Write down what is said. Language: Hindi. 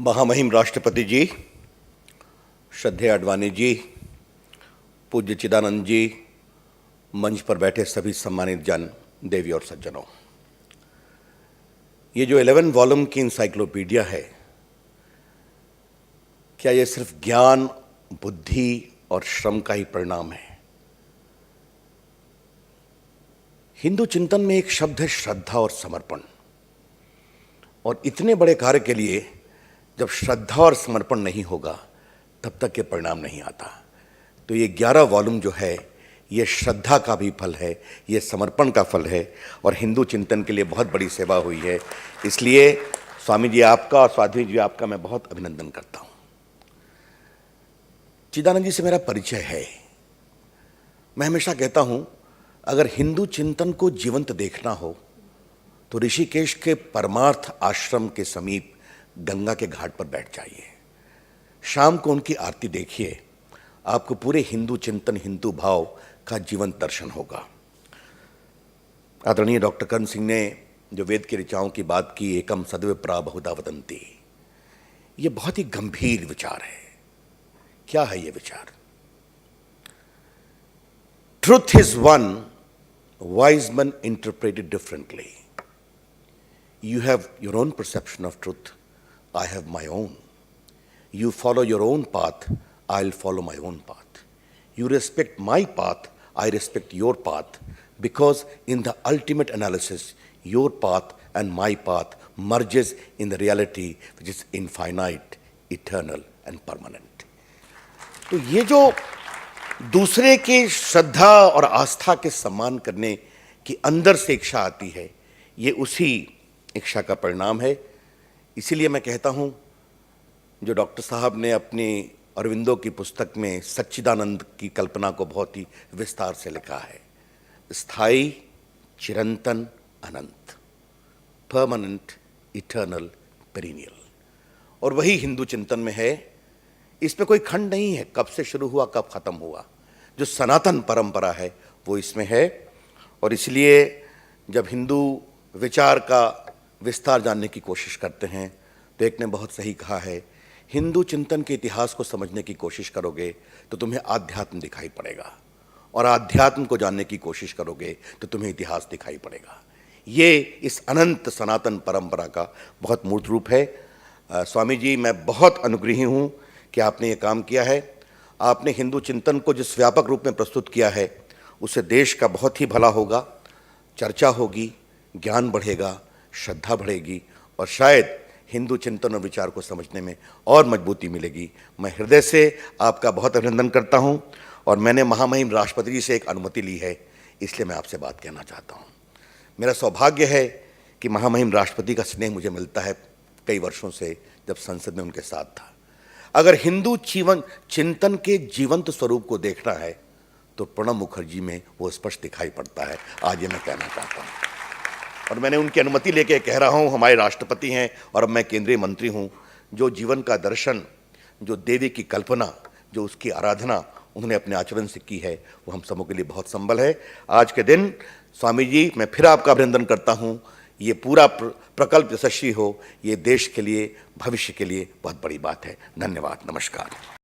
महामहिम राष्ट्रपति जी, श्रद्धेय आडवाणी जी, पूज्य चिदानंद जी, मंच पर बैठे सभी सम्मानित जन, देवी और सज्जनों, ये जो 11 वॉल्यूम की इंसाइक्लोपीडिया है, क्या ये सिर्फ ज्ञान, बुद्धि और श्रम का ही परिणाम है? हिंदू चिंतन में एक शब्द है श्रद्धा और समर्पण। और इतने बड़े कार्य के लिए जब श्रद्धा और समर्पण नहीं होगा तब तक ये परिणाम नहीं आता। तो ये 11 वॉल्यूम जो है ये श्रद्धा का भी फल है, ये समर्पण का फल है और हिंदू चिंतन के लिए बहुत बड़ी सेवा हुई है। इसलिए स्वामी जी आपका और स्वाध्वी जी आपका मैं बहुत अभिनंदन करता हूँ। चिदानंद जी से मेरा परिचय है। मैं हमेशा कहता हूँ, अगर हिंदू चिंतन को जीवंत देखना हो तो ऋषिकेश के परमार्थ आश्रम के समीप गंगा के घाट पर बैठ जाइए। शाम को उनकी आरती देखिए, आपको पूरे हिंदू चिंतन, हिंदू भाव का जीवंत दर्शन होगा। आदरणीय डॉक्टर कर्ण सिंह ने जो वेद की ऋचाओं की बात की, एकम सद्विप्रा बहुधा वदन्ति, ये बहुत ही गंभीर विचार है। क्या है ये विचार? Truth is one, wise men interpret it differently. You have your own perception of truth, I have my own. You follow your own path, I'll follow my own path. You respect my path, I respect your path, because in the ultimate analysis, your path and my path merges in the reality which is infinite, eternal and permanent. तो ये जो दूसरे के श्रद्धा और आस्था के सम्मान करने की अंदर से इच्छा आती है, ये उसी इच्छा का परिणाम है। इसीलिए मैं कहता हूँ, जो डॉक्टर साहब ने अपनी अरविंदो की पुस्तक में सच्चिदानंद की कल्पना को बहुत ही विस्तार से लिखा है, स्थायी, चिरंतन, अनंत, परमानेंट, इटर्नल, पेरिनियल। और वही हिंदू चिंतन में है। इसमें कोई खंड नहीं है, कब से शुरू हुआ, कब खत्म हुआ। जो सनातन परंपरा है वो इसमें है। और इसलिए जब हिंदू विचार का विस्तार जानने की कोशिश करते हैं तो एक ने बहुत सही कहा है, हिंदू चिंतन के इतिहास को समझने की कोशिश करोगे तो तुम्हें आध्यात्म दिखाई पड़ेगा, और आध्यात्म को जानने की कोशिश करोगे तो तुम्हें इतिहास दिखाई पड़ेगा। ये इस अनंत सनातन परंपरा का बहुत मूर्त रूप है। स्वामी जी, मैं बहुत अनुग्रही हूँ कि आपने ये काम किया है। आपने हिंदू चिंतन को जिस व्यापक रूप में प्रस्तुत किया है उससे देश का बहुत ही भला होगा, चर्चा होगी, ज्ञान बढ़ेगा, श्रद्धा बढ़ेगी और शायद हिंदू चिंतन और विचार को समझने में और मजबूती मिलेगी। मैं हृदय से आपका बहुत अभिनंदन करता हूं और मैंने महामहिम राष्ट्रपति जी से एक अनुमति ली है, इसलिए मैं आपसे बात कहना चाहता हूं। मेरा सौभाग्य है कि महामहिम राष्ट्रपति का स्नेह मुझे मिलता है कई वर्षों से, जब संसद में उनके साथ था। अगर हिंदू जीवन चिंतन के जीवंत स्वरूप को देखना है तो प्रणब मुखर्जी में वो स्पष्ट दिखाई पड़ता है। आज ये मैं कहना चाहता हूँ और मैंने उनकी अनुमति लेके कह रहा हूँ। हमारे राष्ट्रपति हैं और अब मैं केंद्रीय मंत्री हूँ। जो जीवन का दर्शन, जो देवी की कल्पना, जो उसकी आराधना उन्होंने अपने आचरण से की है, वो हम सबों के लिए बहुत संबल है। आज के दिन स्वामी जी, मैं फिर आपका अभिनंदन करता हूँ। ये पूरा प्रकल्प यशस्वी हो, ये देश के लिए, भविष्य के लिए बहुत बड़ी बात है। धन्यवाद, नमस्कार।